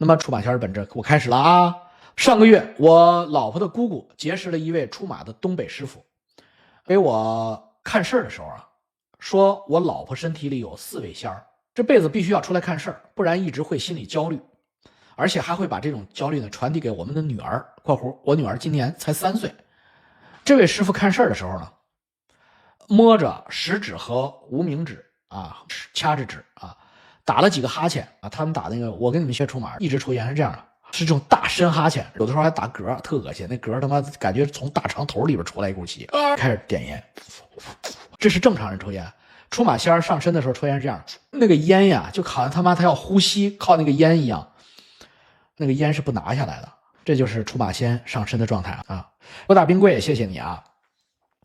那么出马仙儿本着我开始了啊！上个月我老婆的姑姑结识了一位出马的东北师傅，给我看事儿的时候啊，说我老婆身体里有4位仙儿，这辈子必须要出来看事儿，不然一直会心理焦虑，而且还会把这种焦虑呢传递给我们的女儿（括弧我女儿今年才3岁）。这位师傅看事儿的时候呢，摸着食指和无名指啊，掐着指啊，打了几个哈欠啊，他们打那个我跟你们学出马一直抽烟是这样的，是这种大深哈欠，有的时候还打嗝，特恶心，那嗝他妈感觉从大肠头里边出来一股气，开始点烟，这是正常人抽烟。出马仙儿上身的时候抽烟是这样，那个烟呀就好像他要呼吸靠那个烟一样，那个烟是不拿下来的，这就是出马仙上身的状态啊。郭大冰柜谢谢你啊，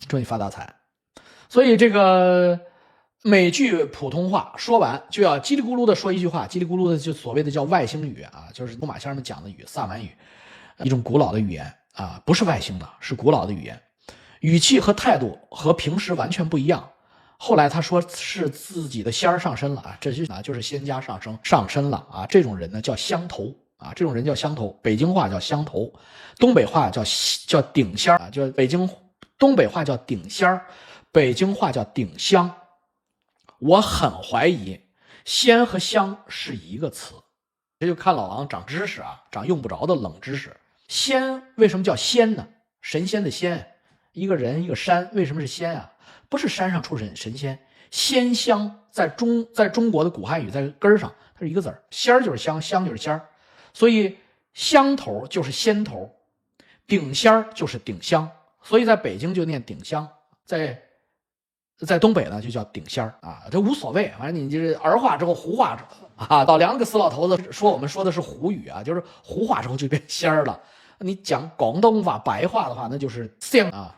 祝你发大财。所以这个每句普通话说完就要叽里咕噜的说一句话，叽里咕噜的就所谓的叫外星语啊，就是出马仙儿们讲的语，萨满语，一种古老的语言啊，不是外星的，是古老的语言，语气和态度和平时完全不一样。后来他说是自己的仙儿上身了啊，这就是仙家上身了啊，这种人呢叫香头啊，这种人叫香头，北京话叫香头，东北话叫顶仙儿啊，就东北话叫顶仙儿，北京话叫顶香。我很怀疑仙和香是一个词，这就看老王长知识啊，长用不着的冷知识。仙为什么叫仙呢？神仙的仙，一个人一个山，为什么是仙啊？不是山上出神仙，仙香在中国的古汉语在根上它是一个字儿，仙儿就是香，香就是仙儿，所以香头就是仙头，顶仙儿就是顶香，所以在北京就念顶香，在东北呢就叫顶仙儿啊，这无所谓，反正你就是儿化之后胡化之后啊，老梁那个死老头子说我们说的是胡语啊，就是胡化之后就变仙儿了。你讲广东话白话的话，那就是仙啊。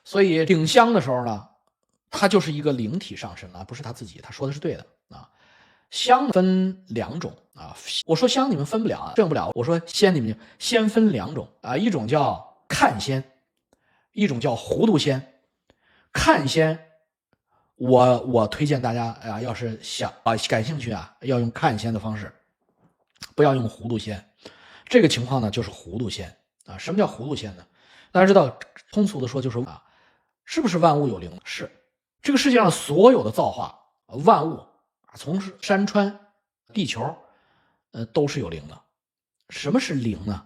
所以顶香的时候呢，它就是一个灵体上身了，不是他自己，他说的是对的啊。香分2种啊，我说香你们分不了啊，证不了。我说仙你们仙分2种啊，一种叫看仙，一种叫糊涂仙。看仙，我推荐大家啊，要是感兴趣啊，要用看仙的方式，不要用糊涂仙。这个情况呢，就是糊涂仙啊。什么叫糊涂仙呢？大家知道，通俗的说就是啊，是不是万物有灵？是。这个世界上所有的造化，万物从山川、地球，都是有灵的。什么是灵呢？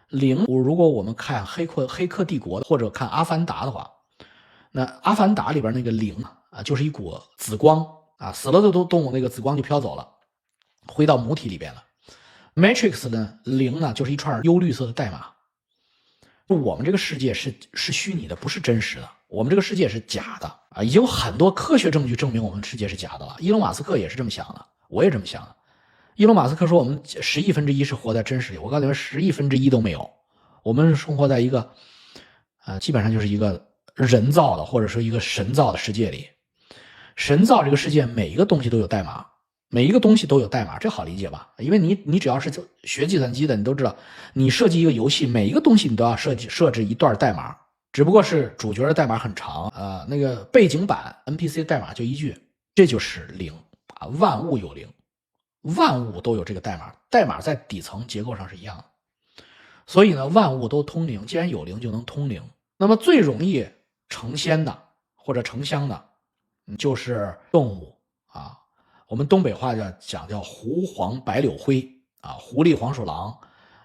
灵，如果我们看黑客帝国或者看阿凡达的话，那阿凡达里边那个灵啊，就是一股紫光啊，死了的动物那个紫光就飘走了，回到母体里边了。Matrix 呢，灵呢就是一串幽绿色的代码。我们这个世界是虚拟的，不是真实的。我们这个世界是假的啊，已经有很多科学证据证明我们世界是假的了。伊隆马斯克也是这么想的，我也这么想的。伊隆马斯克说我们10亿分之一是活在真实里，我告诉你们10亿分之一都没有。我们是生活在一个基本上就是一个人造的或者说一个神造的世界里。神造这个世界每一个东西都有代码，每一个东西都有代码，这好理解吧？因为你只要是学计算机的，你都知道，你设计一个游戏，每一个东西你都要设置一段代码，只不过是主角的代码很长那个背景板 NPC 代码就一句，这就是灵啊，万物有灵，万物都有这个代码，代码在底层结构上是一样的。所以呢，万物都通灵，既然有灵就能通灵。那么最容易成仙的或者成香的，就是动物啊。我们东北话讲叫狐黄白柳灰啊，狐狸黄鼠狼，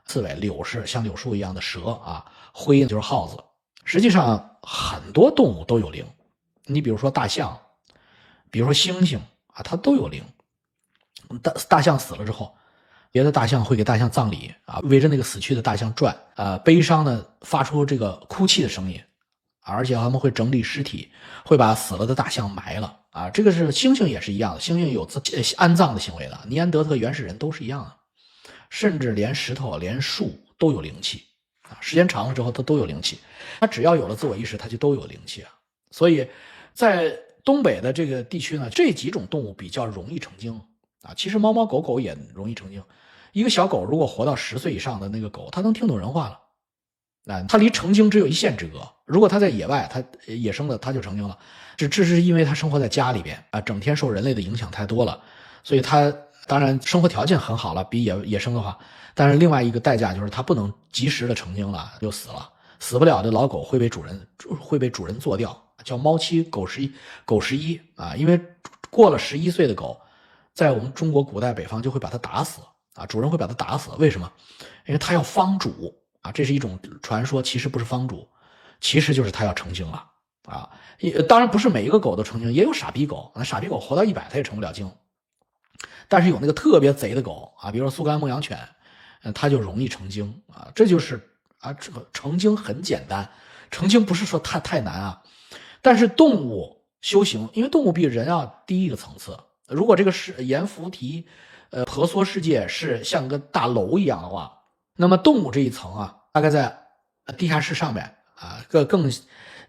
刺猬柳是像柳树一样的蛇啊，灰就是耗子。实际上很多动物都有灵，你比如说大象，比如说猩猩啊，它都有灵。大象死了之后，别的大象会给大象葬礼啊，围着那个死去的大象转悲伤的发出这个哭泣的声音，而且他们会整理尸体，会把死了的大象埋了啊。这个是猩猩也是一样的，猩猩有安葬的行为的，尼安德特原始人都是一样的，甚至连石头连树都有灵气啊。时间长了之后它都有灵气，它只要有了自我意识它就都有灵气啊。所以在东北的这个地区呢，这几种动物比较容易成精啊。其实猫猫狗狗也容易成精，一个小狗如果活到10岁以上的那个狗，它能听懂人话了，它离成精只有1线之隔。如果它在野外，它野生的它就成精了，这是因为它生活在家里边啊，整天受人类的影响太多了，所以它当然生活条件很好了，比野生的话，但是另外一个代价就是它不能及时的成精了，就死了。死不了的老狗会被主人做掉，叫猫妻狗十一啊，因为过了11岁的狗，在我们中国古代北方就会把它打死啊，主人会把它打死，为什么？因为它要方主啊，这是一种传说，其实不是方主，其实就是它要成精了啊。当然不是每一个狗都成精，也有傻逼狗，那傻逼狗活到100它也成不了精。但是有那个特别贼的狗啊，比如说苏格兰牧羊犬，它就容易成精啊。这就是啊，这个成精很简单，成精不是说太难啊。但是动物修行，因为动物比人要低一个层次。如果这个阎浮提，婆娑世界是像个大楼一样的话，那么动物这一层啊，大概在地下室上面啊，更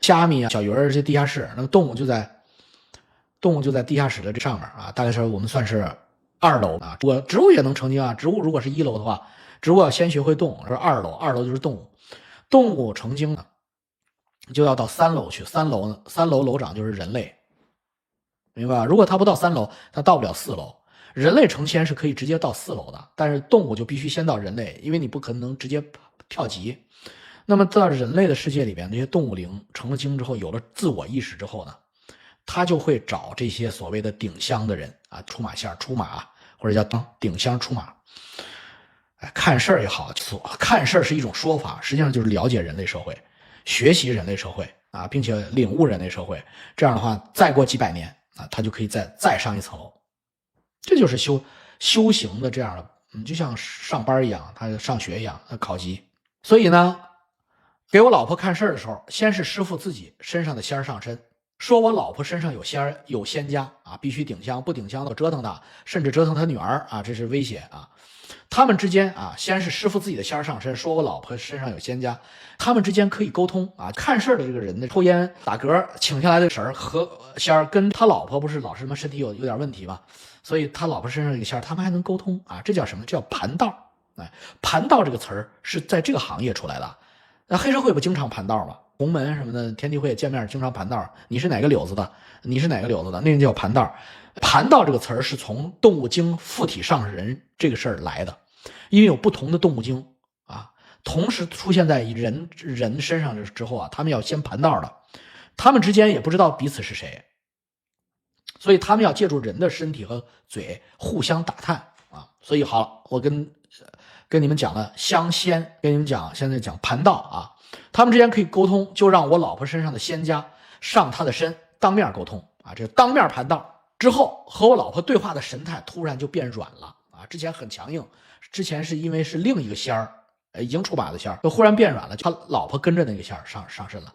虾米啊、小鱼儿这些地下室，那么动物就在地下室的这上面啊，大概是我们算是2楼啊。植物也能成精啊，植物如果是1楼的话，植物要先学会动，是2楼，2楼就是动物。动物成精呢，就要到3楼去，3楼楼长就是人类，明白吧？如果他不到3楼，他到不了4楼。人类成仙是可以直接到4楼的，但是动物就必须先到人类，因为你不可能直接跳级。那么到人类的世界里边，这些动物灵成了精之后，有了自我意识之后呢，他就会找这些所谓的顶香的人啊，出马仙、出马，或者叫顶香出马。看事儿也好，看事儿是一种说法，实际上就是了解人类社会，学习人类社会啊，并且领悟人类社会。这样的话，再过几百年啊，他就可以再上一层楼。这就是修行的这样的，就像上班一样，他上学一样，他考级。所以呢，给我老婆看事儿的时候，先是师傅自己身上的仙儿上身，说我老婆身上有仙儿有仙家啊，必须顶香，不顶香的折腾他，甚至折腾他女儿啊，这是威胁啊。他们之间啊，先是师傅自己的仙儿上身，说我老婆身上有仙家，他们之间可以沟通啊。看事儿的这个人的抽烟打嗝请下来的神儿和仙儿跟他老婆不是老是什么身体有点问题吗？所以他老婆身上这个仙儿，他们还能沟通啊，这叫什么？这叫盘道。哎，盘道这个词儿是在这个行业出来的。那黑社会不经常盘道吗？洪门什么的，天地会见面经常盘道。你是哪个柳子的？你是哪个柳子的？那个叫盘道。盘道这个词儿是从动物精附体上人这个事儿来的，因为有不同的动物精啊，同时出现在人身上之后啊，他们要先盘道的，他们之间也不知道彼此是谁，所以他们要借助人的身体和嘴互相打探啊。所以好了，我跟你们讲了香仙，跟你们讲现在讲盘道啊，他们之间可以沟通，就让我老婆身上的仙家上她的身，当面沟通啊，这当面盘道。之后和我老婆对话的神态突然就变软了啊！之前很强硬，之前是因为是另一个仙儿，已经出马的仙儿，就忽然变软了，他老婆跟着那个仙儿上身了，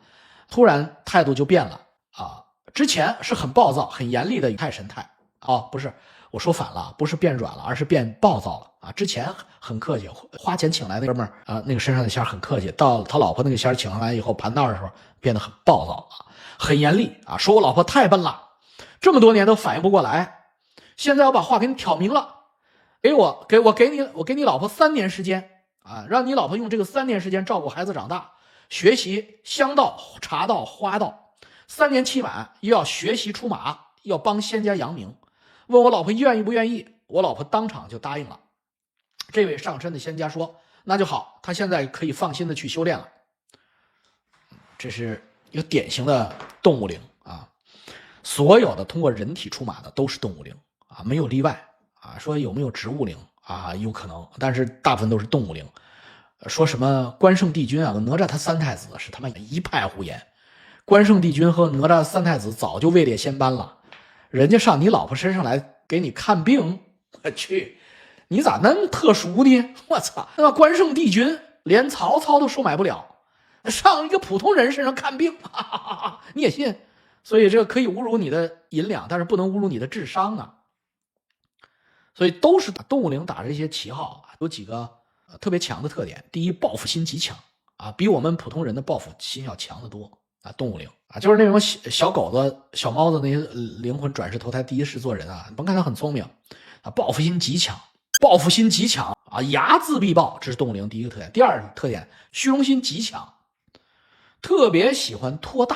突然态度就变了啊！之前是很暴躁、很严厉的语态神态哦，不是，我说反了，不是变软了，而是变暴躁了啊！之前很客气，花钱请来的哥们儿啊，那个身上的仙儿很客气，到他老婆那个仙儿请上来以后盘道的时候，变得很暴躁啊，很严厉啊，说我老婆太笨了。这么多年都反应不过来，现在我把话给你挑明了，给你老婆3年时间啊，让你老婆用这个3年时间照顾孩子长大，学习香道、茶道、花道，3年期满又要学习出马，要帮仙家扬名。问我老婆愿意不愿意，我老婆当场就答应了。这位上身的仙家说：“那就好，他现在可以放心的去修炼了。”这是一个典型的动物灵啊。所有的通过人体出马的都是动物灵啊，没有例外啊。说有没有植物灵啊？有可能，但是大部分都是动物灵。说什么关圣帝君啊，哪吒他3太子是他妈一派胡言。关圣帝君和哪吒3太子早就位列仙班了，人家上你老婆身上来给你看病，我去，你咋那么特殊呢？我操，那关圣帝君连曹操都收买不了，上一个普通人身上看病，哈哈哈哈，你也信？所以这个可以侮辱你的银两，但是不能侮辱你的智商啊。所以都是动物灵打这些旗号啊，有几个特别强的特点。第一，报复心极强啊，比我们普通人的报复心要强得多啊。动物灵啊，就是那种小狗子、小猫子那些灵魂转世投胎第一世做人啊，甭看它很聪明啊，报复心极强，报复心极强啊，睚眦必报，这是动物灵第一个特点。第二个特点，虚荣心极强，特别喜欢托大。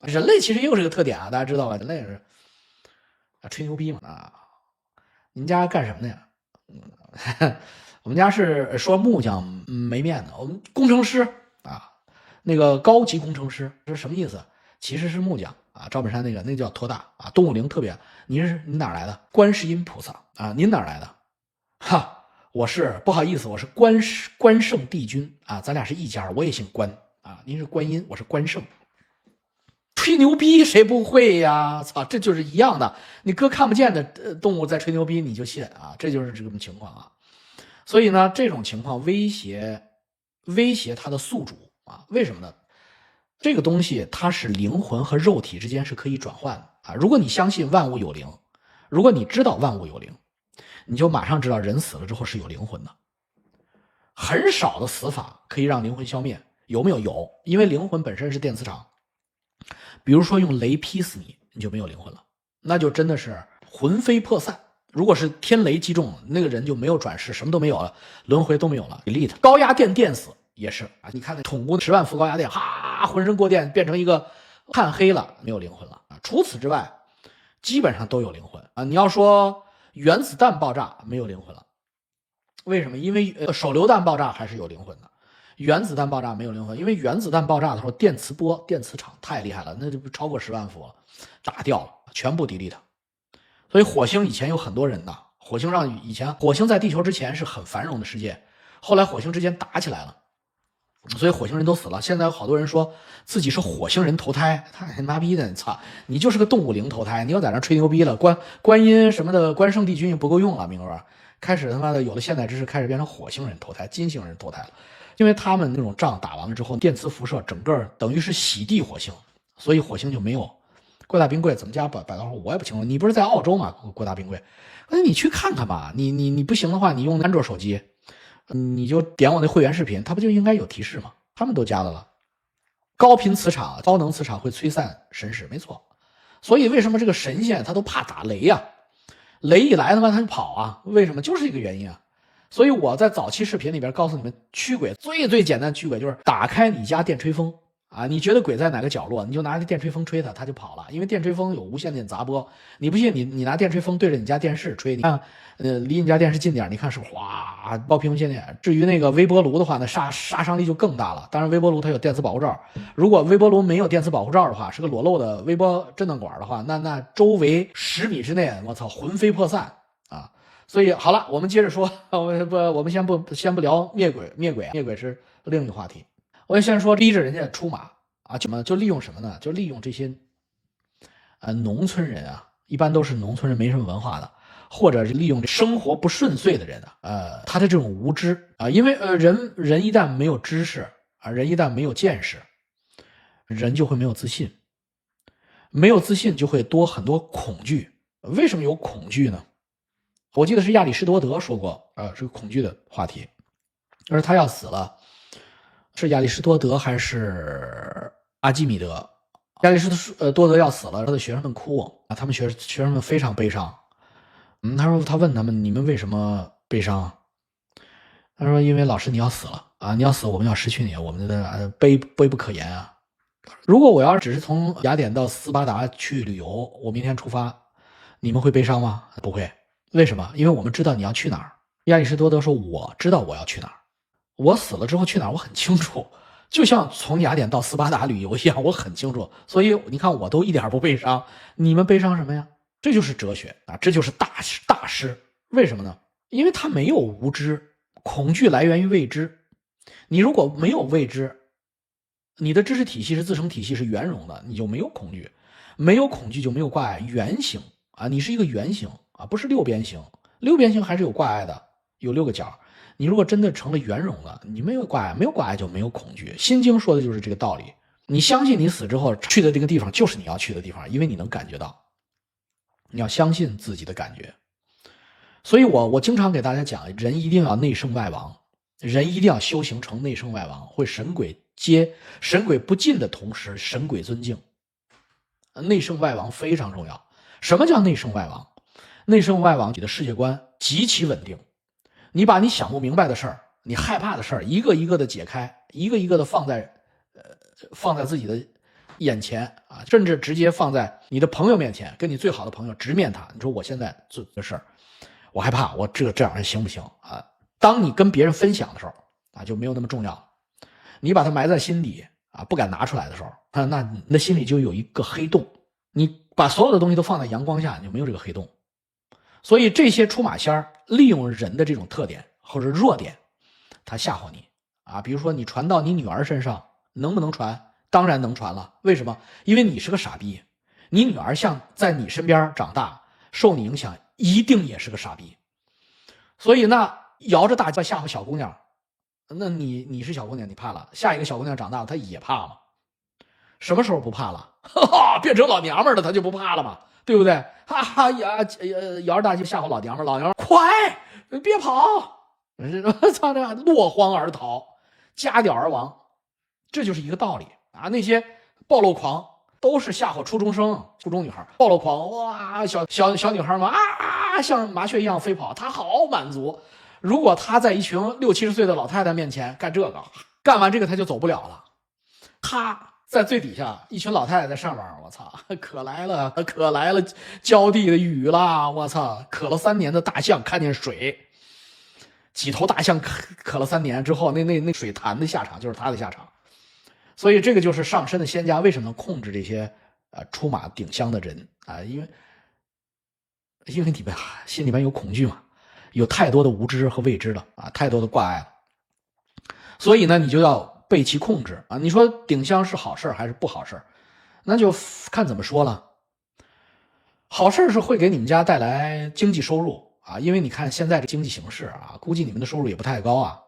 人类其实也有这个特点啊，大家知道吧？人类是吹牛逼嘛啊，你们家干什么的呀？我们家是说木匠没面子，我们工程师啊，那个高级工程师是什么意思？其实是木匠啊，赵本山那叫托大啊，动物灵特别。你哪来的？观世音菩萨啊，您哪来的？哈，我是不好意思，我是关圣帝君啊，咱俩是一家，我也姓关啊，您是观音，我是关圣。吹牛逼谁不会呀？操，这就是一样的。你哥看不见的动物在吹牛逼，你就信啊？这就是这种情况啊。所以呢，这种情况威胁他的宿主啊？为什么呢？这个东西它是灵魂和肉体之间是可以转换的啊。如果你相信万物有灵，如果你知道万物有灵，你就马上知道人死了之后是有灵魂的。很少的死法可以让灵魂消灭，有没有？有，因为灵魂本身是电磁场。比如说用雷劈死你，你就没有灵魂了，那就真的是魂飞魄散。如果是天雷击中，那个人就没有转世，什么都没有了，轮回都没有了。delete 高压电电死也是啊，你看那统估10万伏高压电，哈，浑身过电变成一个炭黑了，没有灵魂了啊。除此之外，基本上都有灵魂啊。你要说原子弹爆炸没有灵魂了，为什么？因为手榴弹爆炸还是有灵魂的。原子弹爆炸没有灵魂，因为原子弹爆炸的时候电磁波、电磁场太厉害了，那就超过10万伏了，打掉了，全部delete。所以火星以前有很多人的，火星在地球之前是很繁荣的世界，后来火星之间打起来了，所以火星人都死了。现在有好多人说自己是火星人投胎，太妈逼的，操，你就是个动物灵投胎，你又在那吹牛逼了，观音什么的，关圣帝君也不够用了，明哥，开始他妈的有了现代知识，开始变成火星人投胎、金星人投胎了。因为他们那种仗打完了之后，电磁辐射整个等于是洗地火星，所以火星就没有。郭大冰柜怎么加百道我也不清楚，你不是在澳洲吗？郭大冰柜，那你去看看吧。你不行的话，你用安卓手机，你就点我那会员视频，它不就应该有提示吗？他们都加了。高频磁场、高能磁场会吹散神识，没错。所以为什么这个神仙他都怕打雷呀？雷一来他妈他就跑啊？为什么？就是这个原因啊。所以我在早期视频里边告诉你们，驱鬼最简单的驱鬼就是打开你家电吹风啊，你觉得鬼在哪个角落，你就拿着电吹风吹它，它就跑了。因为电吹风有无线电杂波，你不信你拿电吹风对着你家电视吹，你看离你家电视近点，你看是哗爆屏无线电。至于那个微波炉的话，那杀伤力就更大了。当然微波炉它有电磁保护罩，如果微波炉没有电磁保护罩的话，是个裸露的微波震荡管的话，那周围10米之内，我操，魂飞魄散啊！所以好了，我们接着说，我们先不聊灭鬼是另一个话题。我先说逼着人家出马啊，就利用什么呢？就利用这些农村人啊，一般都是农村人，没什么文化的，或者是利用生活不顺遂的人他的这种无知啊，因为人一旦没有知识啊，人一旦没有见识，人就会没有自信，没有自信就会多很多恐惧。为什么有恐惧呢？我记得是亚里士多德说过这个恐惧的话题，而他要死了，是亚里士多德还是阿基米德？亚里士多德要死了，他的学生们哭啊，他们学生们非常悲伤。他问他们，你们为什么悲伤？他说因为老师你要死了啊，你要死我们要失去你，我们的悲不可言啊。如果我要只是从雅典到斯巴达去旅游，我明天出发，你们会悲伤吗？不会。为什么？因为我们知道你要去哪儿。亚里士多德说我知道我要去哪儿，我死了之后去哪儿我很清楚，就像从雅典到斯巴达旅游一样，我很清楚。所以你看我都一点不悲伤，你们悲伤什么呀？这就是哲学啊，这就是大师。为什么呢？因为他没有无知，恐惧来源于未知。你如果没有未知，你的知识体系是自成体系，是圆融的，你就没有恐惧，没有恐惧就没有挂碍。圆形啊，你是一个圆形啊，不是六边形，六边形还是有挂碍的，有6个角。你如果真的成了圆融了，你没有挂碍，没有挂碍就没有恐惧。心经说的就是这个道理。你相信你死之后去的这个地方就是你要去的地方，因为你能感觉到，你要相信自己的感觉。所以我经常给大家讲，人一定要内圣外王，人一定要修行成内圣外王，会神鬼不敬的同时，神鬼尊敬。内圣外王非常重要。什么叫内圣外王？内圣外王，你的世界观极其稳定。你把你想不明白的事儿，你害怕的事儿，一个一个的解开，一个一个的放在自己的眼前啊，甚至直接放在你的朋友面前，跟你最好的朋友直面他。你说我现在做的事儿，我害怕，我这样人行不行啊？当你跟别人分享的时候啊，就没有那么重要了。你把它埋在心底啊，不敢拿出来的时候，那心里就有一个黑洞。你把所有的东西都放在阳光下，你就没有这个黑洞。所以这些出马仙利用人的这种特点或者弱点，他吓唬你啊。比如说你传到你女儿身上，能不能传？当然能传了。为什么？因为你是个傻逼，你女儿像在你身边长大，受你影响，一定也是个傻逼。所以那摇着大鸡巴吓唬小姑娘，那你是小姑娘，你怕了，下一个小姑娘长大了，她也怕吗？什么时候不怕了？哈哈，变成老娘们了，她就不怕了嘛，对不对？哈哈呀，摇着大鸡巴吓唬老娘们，老娘们快别跑，操，这落荒而逃，夹屌而亡，这就是一个道理啊。那些暴露狂都是吓唬初中生、初中女孩，暴露狂哇，小女孩嘛啊，像麻雀一样飞跑，她好满足。如果她在一群60、70岁的老太太面前干这个，干完这个她就走不了了。她在最底下，一群老太太在上面，我操，可来了浇地的雨啦，我操，渴了3年的大象看见水，几头大象渴了3年之后，那水潭的下场就是他的下场。所以这个就是上身的仙家为什么能控制这些出马顶香的人啊？因为你们心里面有恐惧嘛，有太多的无知和未知了啊，太多的挂碍了。所以呢，你就要被其控制啊。你说顶香是好事还是不好事？那就看怎么说了。好事是会给你们家带来经济收入啊，因为你看现在这经济形势啊，估计你们的收入也不太高啊。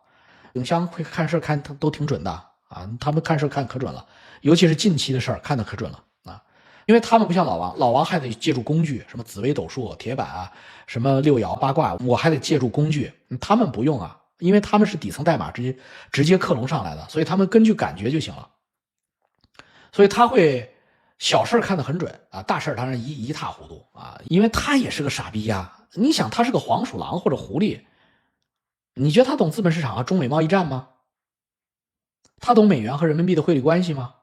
顶香会看事看都挺准的啊，他们看事看可准了，尤其是近期的事儿看得可准了啊。因为他们不像老王，老王还得借助工具，什么紫微斗数、铁板啊，什么六爻八卦，我还得借助工具，他们不用啊。因为他们是底层代码直接克隆上来的，所以他们根据感觉就行了。所以他会小事看得很准啊，大事当然一塌糊涂啊，因为他也是个傻逼呀。你想他是个黄鼠狼或者狐狸，你觉得他懂资本市场和中美贸易战吗？他懂美元和人民币的汇率关系吗？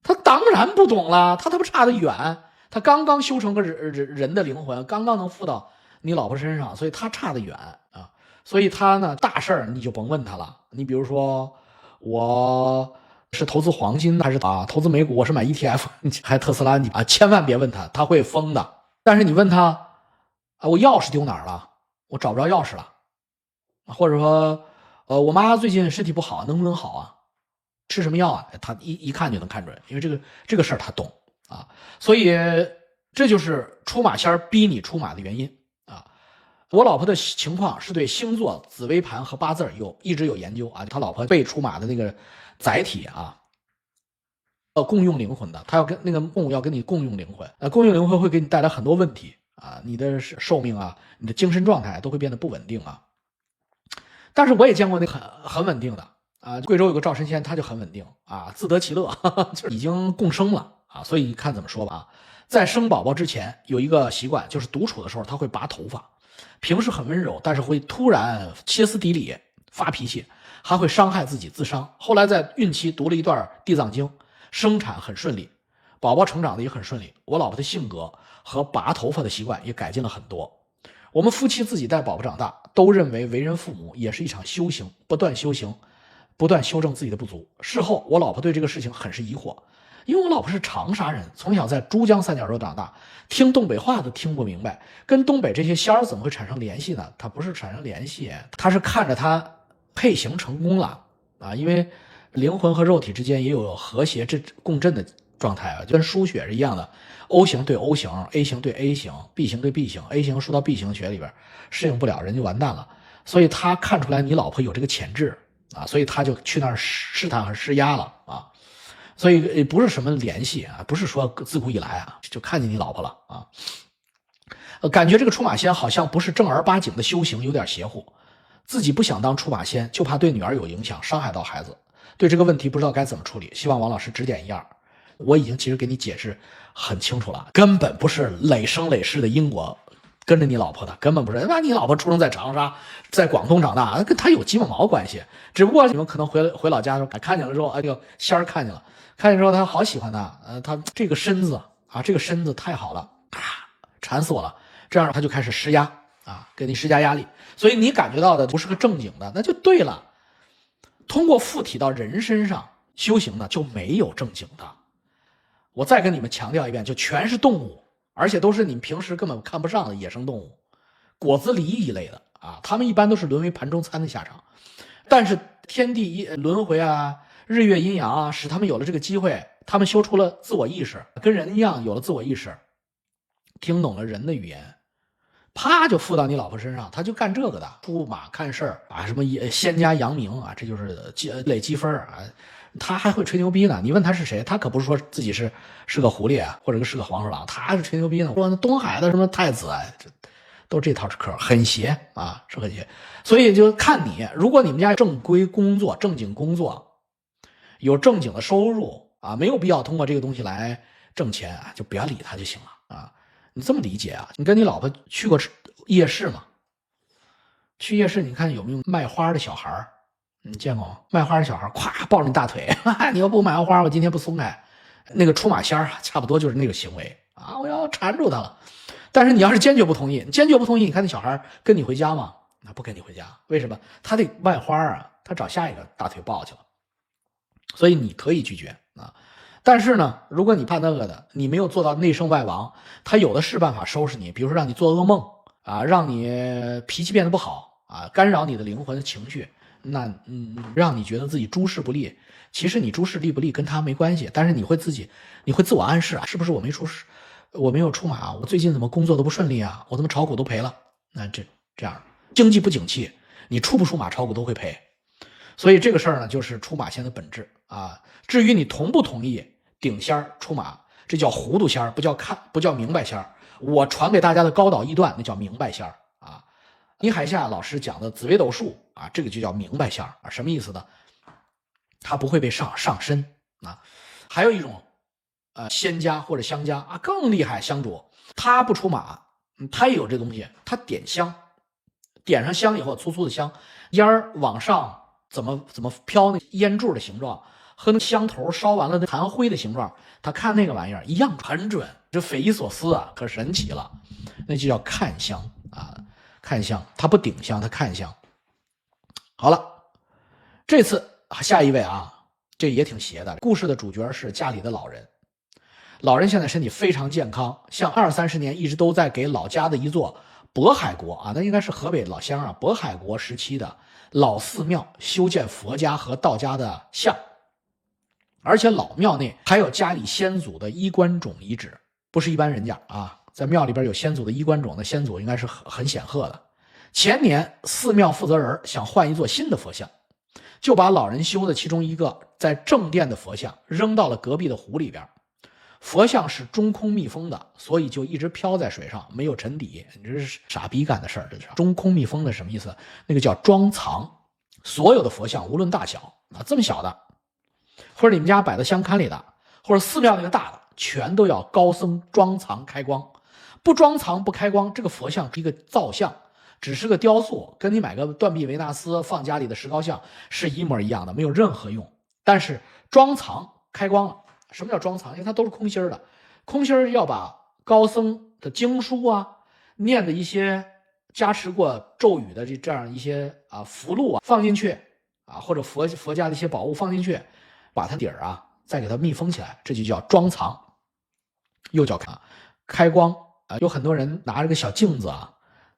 他当然不懂了，他不差得远。他刚刚修成个人的灵魂，刚刚能附到你老婆身上，所以他差得远啊。所以他呢，大事儿你就甭问他了。你比如说，我是投资黄金还是投资美股？我是买 ETF 还特斯拉？你千万别问他，他会疯的。但是你问他我钥匙丢哪儿了？我找不着钥匙了。或者说我妈最近身体不好，能不能好啊？吃什么药啊？他一看就能看准，因为这个事儿他懂啊。所以这就是出马仙逼你出马的原因啊。我老婆的情况是对星座、紫微盘和八字一直有研究啊。他老婆被出马的那个载体啊，共用灵魂的，他要跟那个动物要跟你共用灵魂，共用灵魂会给你带来很多问题啊，你的寿命啊，你的精神状态都会变得不稳定啊。但是我也见过那很稳定的啊，贵州有个赵神仙，他就很稳定啊，自得其乐，就是已经共生了啊。所以你看怎么说吧啊，在生宝宝之前有一个习惯，就是独处的时候他会拔头发。平时很温柔，但是会突然歇斯底里发脾气，还会伤害自己自伤。后来在孕期读了一段地藏经，生产很顺利，宝宝成长的也很顺利。我老婆的性格和拔头发的习惯也改进了很多。我们夫妻自己带宝宝长大，都认为为人父母也是一场修行，不断修行，不断修正自己的不足。事后我老婆对这个事情很是疑惑，因为我老婆是长沙人，从小在珠江三角洲长大，听东北话都听不明白，跟东北这些仙儿怎么会产生联系呢？他不是产生联系，他是看着他配型成功了啊，因为灵魂和肉体之间也有和谐共振的状态啊，就跟输血是一样的 ，O 型对 O 型 ，A 型对 A 型 ，B 型对 B 型 ，A 型输到 B 型血里边，适应不了人就完蛋了。所以他看出来你老婆有这个潜质啊，所以他就去那儿试探和施压了啊。所以不是什么联系啊，不是说自古以来啊就看见你老婆了啊。感觉这个出马仙好像不是正儿八经的修行，有点邪乎。自己不想当出马仙，就怕对女儿有影响，伤害到孩子。对这个问题不知道该怎么处理，希望王老师指点一二。我已经其实给你解释很清楚了，根本不是累生累世的因果跟着你老婆的，根本不是。那你老婆出生在长沙，在广东长大，跟他有鸡毛关系。只不过你们可能回老家的时候看见了之后，这个仙儿看见了，看见之后他好喜欢他，他这个身子太好了啊，馋死我了。这样他就开始施压啊，给你施加压力，所以你感觉到的不是个正经的，那就对了。通过附体到人身上修行呢，就没有正经的。我再跟你们强调一遍，就全是动物，而且都是你们平时根本看不上的野生动物，果子狸一类的啊，他们一般都是沦为盘中餐的下场。但是天地轮回啊，日月阴阳啊，使他们有了这个机会，他们修出了自我意识，跟人一样有了自我意识，听懂了人的语言，啪就附到你老婆身上，他就干这个的，出马看事儿啊，什么仙家扬名啊，这就是累积分啊。他还会吹牛逼呢，你问他是谁，他可不是说自己是个狐狸啊，或者是个黄鼠狼，他是吹牛逼呢，说东海的什么太子啊，都这套嗑，很邪啊，是很邪。所以就看你，如果你们家正规工作、正经工作，有正经的收入啊，没有必要通过这个东西来挣钱啊，就不要理他就行了啊。你这么理解啊？你跟你老婆去过夜市吗？去夜市你看有没有卖花的小孩？你见过吗？卖花的小孩咵抱着你大腿，你要不买花我今天不松开。那个出马仙啊，差不多就是那个行为啊，我要缠住他了。但是你要是坚决不同意，你看那小孩跟你回家吗？那不跟你回家，为什么？他得卖花啊，他找下一个大腿抱去了。所以你可以拒绝啊。但是呢，如果你怕那个的，你没有做到内圣外王，他有的是办法收拾你，比如说让你做噩梦啊，让你脾气变得不好啊，干扰你的灵魂情绪，那让你觉得自己诸事不利。其实你诸事利不利跟他没关系，但是你会自我暗示啊，是不是我没出事，我没有出马，我最近怎么工作都不顺利啊，我怎么炒股都赔了？那这样经济不景气，你出不出马炒股都会赔。所以这个事儿呢，就是出马仙的本质啊。至于你同不同意顶仙出马，这叫糊涂仙，不叫明白仙。我传给大家的高岛一段，那叫明白仙啊。倪海厦老师讲的紫微斗数啊，这个就叫明白仙啊。什么意思呢？他不会被上身啊。还有一种仙家或者香家啊，更厉害，香主他不出马，他也有这东西，他点香，点上香以后，粗粗的香，烟儿往上怎么飘，那烟柱的形状和那香头烧完了的弹灰的形状，他看那个玩意儿一样很准，这匪夷所思啊，可神奇了。那就叫看香啊，看香，他不顶香，他看香。好了，这次下一位啊，这也挺邪的。故事的主角是家里的老人，老人现在身体非常健康，像20-30年一直都在给老家的一座渤海国啊，那应该是河北老乡啊，渤海国时期的老寺庙修建佛家和道家的像，而且老庙内还有家里先祖的衣冠冢遗址，不是一般人家啊，在庙里边有先祖的衣冠冢，那先祖应该是很显赫的。前年寺庙负责人想换一座新的佛像，就把老人修的其中一个在正殿的佛像扔到了隔壁的湖里边。佛像是中空密封的，所以就一直飘在水上，没有沉底。你这是傻逼干的事儿，这是中空密封的什么意思？那个叫装藏。所有的佛像无论大小啊，这么小的，或者你们家摆在香龛里的，或者寺庙那个大的，全都要高僧装藏开光。不装藏不开光，这个佛像是一个造像，只是个雕塑，跟你买个断臂维纳斯放家里的石膏像是一模一样的，没有任何用。但是装藏开光了。什么叫装藏？因为它都是空心的，空心要把高僧的经书啊，念的一些加持过咒语的这样一些符箓啊放进去啊，或者佛家的一些宝物放进去，把它底儿啊再给它密封起来，这就叫装藏，又叫开光啊。有很多人拿着个小镜子啊，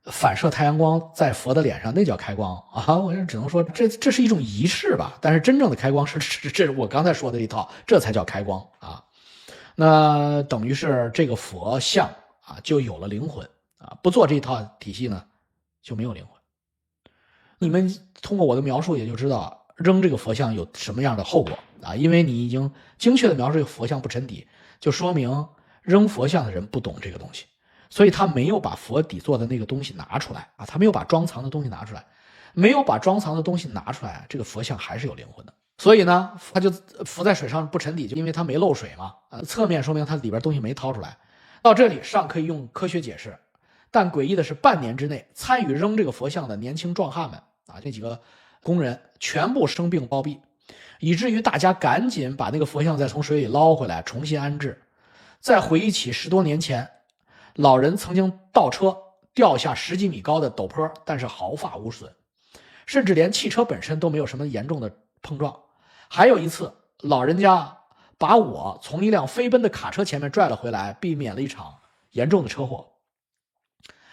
反射太阳光在佛的脸上，那叫开光啊！我只能说这是一种仪式吧，但是真正的开光是我刚才说的一套，这才叫开光啊。那等于是这个佛像啊就有了灵魂啊，不做这一套体系呢就没有灵魂。你们通过我的描述也就知道扔这个佛像有什么样的后果啊，因为你已经精确的描述这个佛像不沉底，就说明扔佛像的人不懂这个东西。所以他没有把佛底做的那个东西拿出来啊，他没有把装藏的东西拿出来，没有把装藏的东西拿出来，这个佛像还是有灵魂的。所以呢，他就浮在水上不沉底，就因为他没漏水嘛。侧面说明他里边东西没掏出来。到这里尚可以用科学解释，但诡异的是，半年之内参与扔这个佛像的年轻壮汉们啊，这几个工人全部生病暴毙，以至于大家赶紧把那个佛像再从水里捞回来，重新安置。再回忆起10多年前。老人曾经倒车掉下10几米高的陡坡，但是毫发无损，甚至连汽车本身都没有什么严重的碰撞。还有一次，老人家把我从一辆飞奔的卡车前面拽了回来，避免了一场严重的车祸。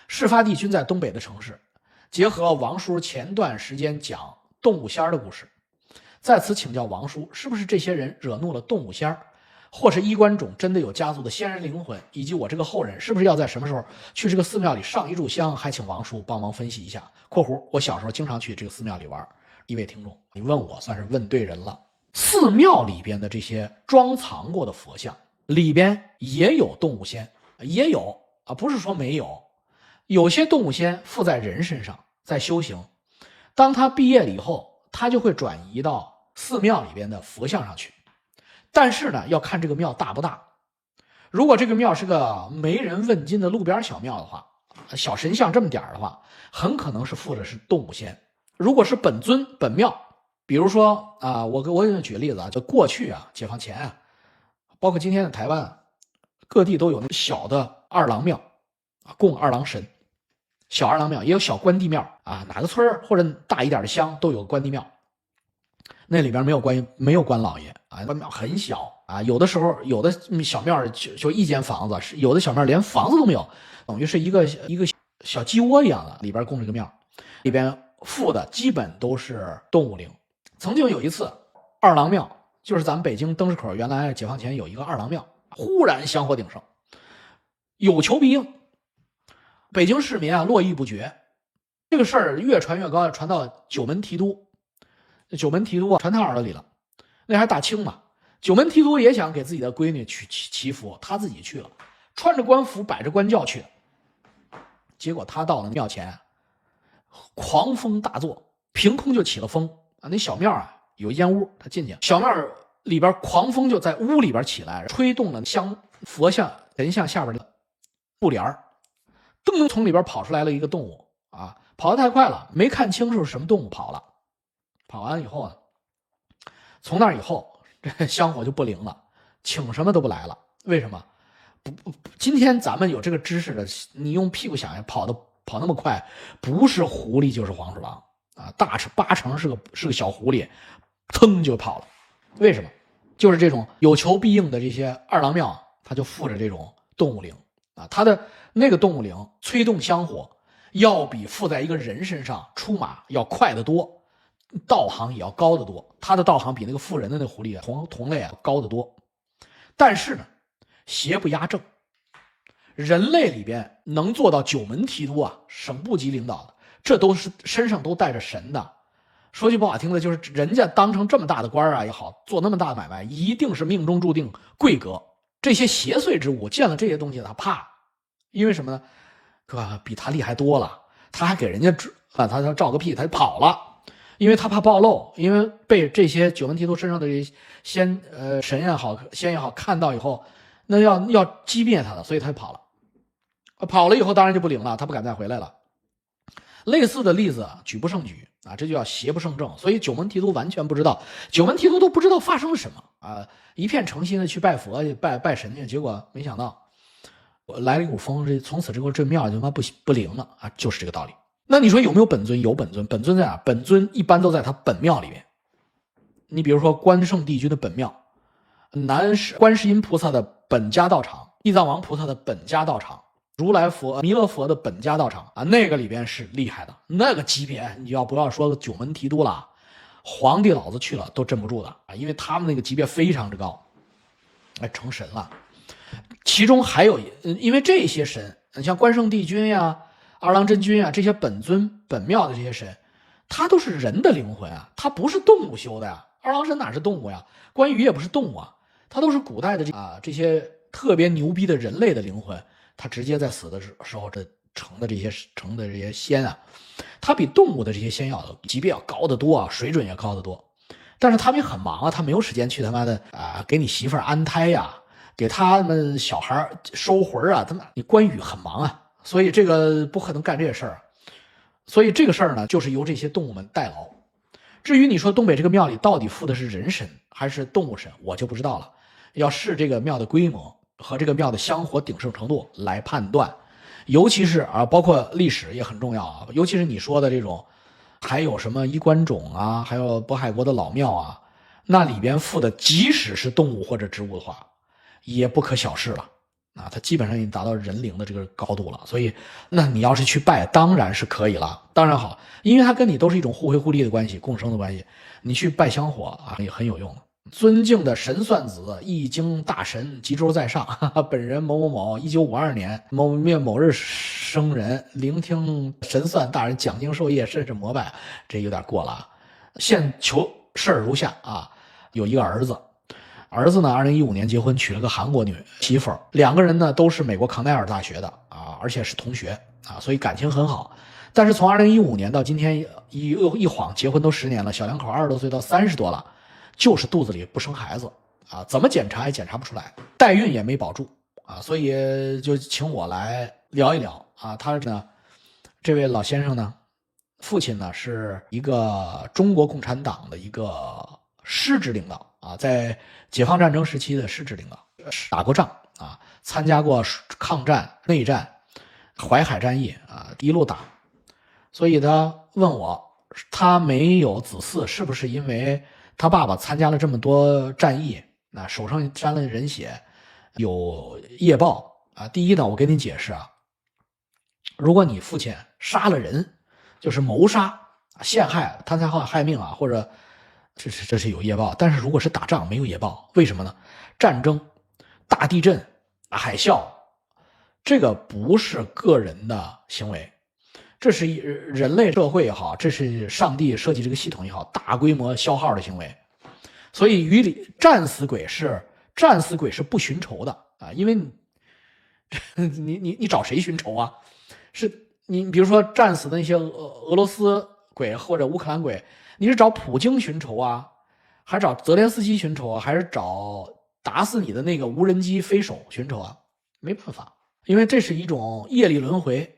事发地均在东北的城市，结合王叔前段时间讲动物仙的故事，在此请教王叔，是不是这些人惹怒了动物仙，或是衣冠冢真的有家族的仙人灵魂，以及我这个后人是不是要在什么时候去这个寺庙里上一炷香，还请王叔帮忙分析一下。括弧我小时候经常去这个寺庙里玩。一位听众，你问我算是问对人了。寺庙里边的这些装藏过的佛像里边也有动物仙，也有啊，不是说没有。有些动物仙附在人身上，在修行，当他毕业了以后，他就会转移到寺庙里边的佛像上去。但是呢，要看这个庙大不大。如果这个庙是个没人问津的路边小庙的话，小神像这么点的话，很可能是附的是动物仙。如果是本尊本庙，比如说啊，我给你举个例子啊，就过去啊，解放前啊，包括今天的台湾，各地都有那小的二郎庙啊，供二郎神。小二郎庙也有小关帝庙啊，哪个村或者大一点的乡都有关帝庙，那里边没有关老爷啊，关庙很小啊，有的时候有的小庙就一间房子，有的小庙连房子都没有，等于是一个小鸡窝一样的，里边供这个庙，里边附的基本都是动物灵。曾经有一次，二郎庙就是咱们北京灯市口原来解放前有一个二郎庙，忽然香火鼎盛，有求必应。北京市民啊络绎不绝，这个事儿越传越高，传到九门提督。九门提督啊传他耳朵里了，那还大清嘛。九门提督也想给自己的闺女去祈福，他自己去了，穿着官服摆着官轿去的。结果他到了庙前，狂风大作，凭空就起了风啊！那小庙啊有一间屋，他进去，小庙里边狂风就在屋里边起来，吹动了佛像人像下边的布帘儿。噔，从里边跑出来了一个动物啊，跑得太快了，没看清楚是什么动物跑了。跑完以后呢，从那以后这香火就不灵了，请什么都不来了。为什么？今天咱们有这个知识的，你用屁股想想，跑那么快，不是狐狸就是黄鼠狼啊，八成是个小狐狸，腾就跑了。为什么？就是这种有求必应的这些二郎庙，它就附着这种动物灵啊，它的那个动物灵催动香火，要比附在一个人身上出马要快得多，道行也要高得多。它的道行比那个附人的那狐狸同类啊高得多。但是呢，邪不压正，人类里边能做到九门提督啊，省部级领导的，这都是身上都带着神的。说句不好听的，就是人家当成这么大的官啊也好，做那么大的买卖，一定是命中注定贵格。这些邪祟之物见了这些东西他怕，因为什么呢？可比他厉害多了，他还给人家他照个屁他就跑了，因为他怕暴露，因为被这些九门提督身上的这些神也好仙也好看到以后，那要击灭他的，所以他就跑了。跑了以后当然就不灵了，他不敢再回来了。类似的例子举不胜举啊，这就叫邪不胜正。所以九门提督完全不知道，九门提督都不知道发生了什么啊，一片诚心的去拜佛拜神去，结果没想到来了一股风，从此之后这庙就不灵了啊，就是这个道理。那你说有没有本尊？有本尊，本尊在哪？本尊一般都在他本庙里面。你比如说关圣帝君的本庙，南是观世音菩萨的本家道场，地藏王菩萨的本家道场，如来佛弥勒佛的本家道场啊，那个里边是厉害的，那个级别你不要说九门提督了，皇帝老子去了都镇不住的啊，因为他们那个级别非常之高，成神了。其中还有因为这些神，你像关圣帝君呀、二郎真君啊，这些本尊本庙的这些神，他都是人的灵魂啊，他不是动物修的呀。二郎神哪是动物呀？关羽也不是动物啊，他都是古代的这些特别牛逼的人类的灵魂，他直接在死的时候这成的这些仙啊，他比动物的这些仙要级别要高得多啊，水准也高得多。但是他们也很忙啊，他没有时间去他妈的给你媳妇儿安胎呀，给他们小孩收魂啊，你关羽很忙啊，所以这个不可能干这些事儿。所以这个事儿呢，就是由这些动物们代劳。至于你说东北这个庙里到底附的是人神还是动物神，我就不知道了，要视这个庙的规模和这个庙的香火鼎盛程度来判断。尤其是包括历史也很重要啊，尤其是你说的这种，还有什么衣冠冢啊，还有渤海国的老庙啊，那里边附的即使是动物或者植物的话，也不可小视了啊，它基本上已经达到人灵的这个高度了。所以，那你要是去拜，当然是可以了，当然好，因为它跟你都是一种互惠互利的关系，共生的关系，你去拜香火啊，也很有用的。尊敬的神算子，易经大神，吉州在上，本人某某某，1952年某月某日生人，聆听神算大人讲经授业，甚是膜拜，这有点过了啊。现求事儿如下啊，有一个儿子，儿子呢2015年结婚，娶了个韩国女媳妇儿，两个人呢都是美国康奈尔大学的啊，而且是同学啊，所以感情很好。但是从2015年到今天一晃结婚都10年了，小两口20多岁到30多了，就是肚子里不生孩子啊，怎么检查也检查不出来，代孕也没保住啊，所以就请我来聊一聊啊。他呢，这位老先生呢，父亲呢是一个中国共产党的一个师职领导啊，在解放战争时期的师职领导，打过仗啊，参加过抗战、内战、淮海战役啊，一路打。所以他问我，他没有子嗣，是不是因为他爸爸参加了这么多战役，手上沾了人血，有业报啊？第一呢，我给你解释啊，如果你父亲杀了人，就是谋杀、陷害、贪财害命啊，或者这是有业报。但是如果是打仗，没有业报，为什么呢？战争、大地震、海啸，这个不是个人的行为。这是人类社会也好，这是上帝设计这个系统也好，大规模消耗的行为。所以于理战死鬼是不寻仇的啊，因为你找谁寻仇啊？是你比如说战死的那些俄罗斯鬼或者乌克兰鬼，你是找普京寻仇啊，还找泽连斯基寻仇啊，还是找打死你的那个无人机飞手寻仇啊？没办法，因为这是一种业力轮回。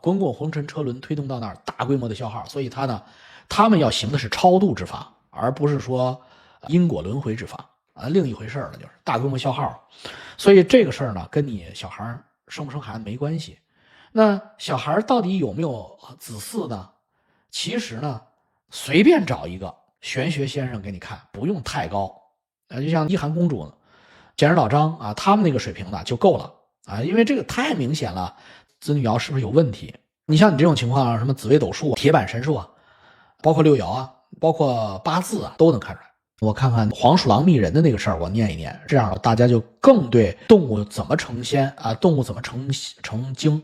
滚滚红尘车轮推动到那儿，大规模的消耗，所以他们要行的是超度之法，而不是说因果轮回之法啊，另一回事了，就是大规模消耗。所以这个事儿呢，跟你小孩生不生孩子没关系。那小孩到底有没有子嗣呢？其实呢，随便找一个玄学先生给你看，不用太高就像一涵公主、简氏老张啊，他们那个水平呢就够了啊，因为这个太明显了。子女爻是不是有问题？你像你这种情况，什么紫微斗数、铁板神术啊，包括六爻啊，包括八字啊，都能看出来。我看看黄鼠狼觅人的那个事儿，我念一念，这样大家就更对动物怎么成仙啊，动物怎么成精，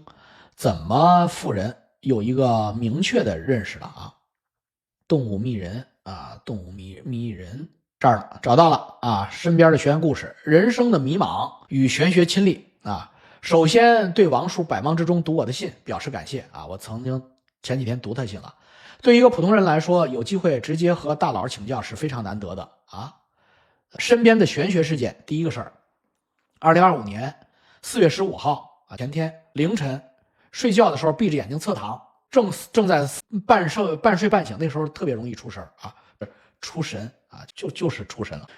怎么附人有一个明确的认识了啊。动物觅人啊，动物觅人，这儿了，找到了啊。身边的玄学故事，人生的迷茫与玄学亲历啊。首先对王叔百忙之中读我的信表示感谢啊！我曾经前几天读他信了。对于一个普通人来说，有机会直接和大佬请教是非常难得的啊。身边的玄学事件，第一个事儿，2025年4月15号啊，前天凌晨睡觉的时候闭着眼睛侧躺，正在半睡半醒，那时候特别容易出事啊，出神啊，就是出神了。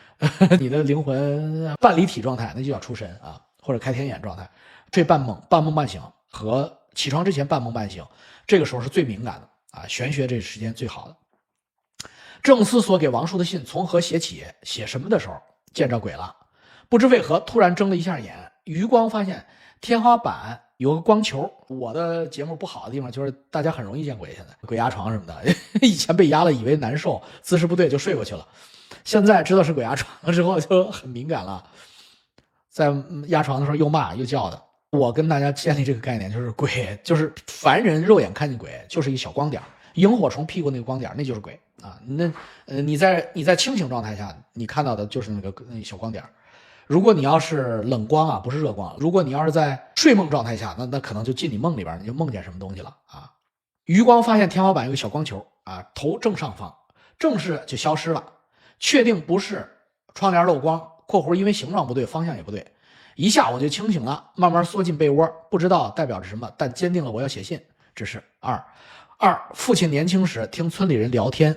你的灵魂半离体状态，那就叫出神啊。或者开天眼状态，睡半梦半醒和起床之前半梦半醒，这个时候是最敏感的啊，玄学这时间最好的。正思索给王叔的信从何写起，写什么的时候，见着鬼了，不知为何突然睁了一下眼，余光发现天花板有个光球。我的节目不好的地方就是大家很容易见鬼，现在鬼压床什么的，以前被压了以为难受，姿势不对就睡过去了，现在知道是鬼压床了之后就很敏感了。在压床的时候又骂又叫的。我跟大家建立这个概念，就是鬼，就是凡人肉眼看见鬼就是一小光点，萤火虫屁股那个光点那就是鬼啊。你在清醒状态下你看到的就是那个小光点。如果你要是冷光啊，不是热光，如果你要是在睡梦状态下，那可能就进你梦里边，你就梦见什么东西了啊。余光发现天花板有个小光球啊，头正上方，正视就消失了，确定不是窗帘漏光。括弧因为形状不对，方向也不对，一下我就清醒了，慢慢缩进被窝，不知道代表着什么，但坚定了我要写信。这是二，父亲年轻时听村里人聊天，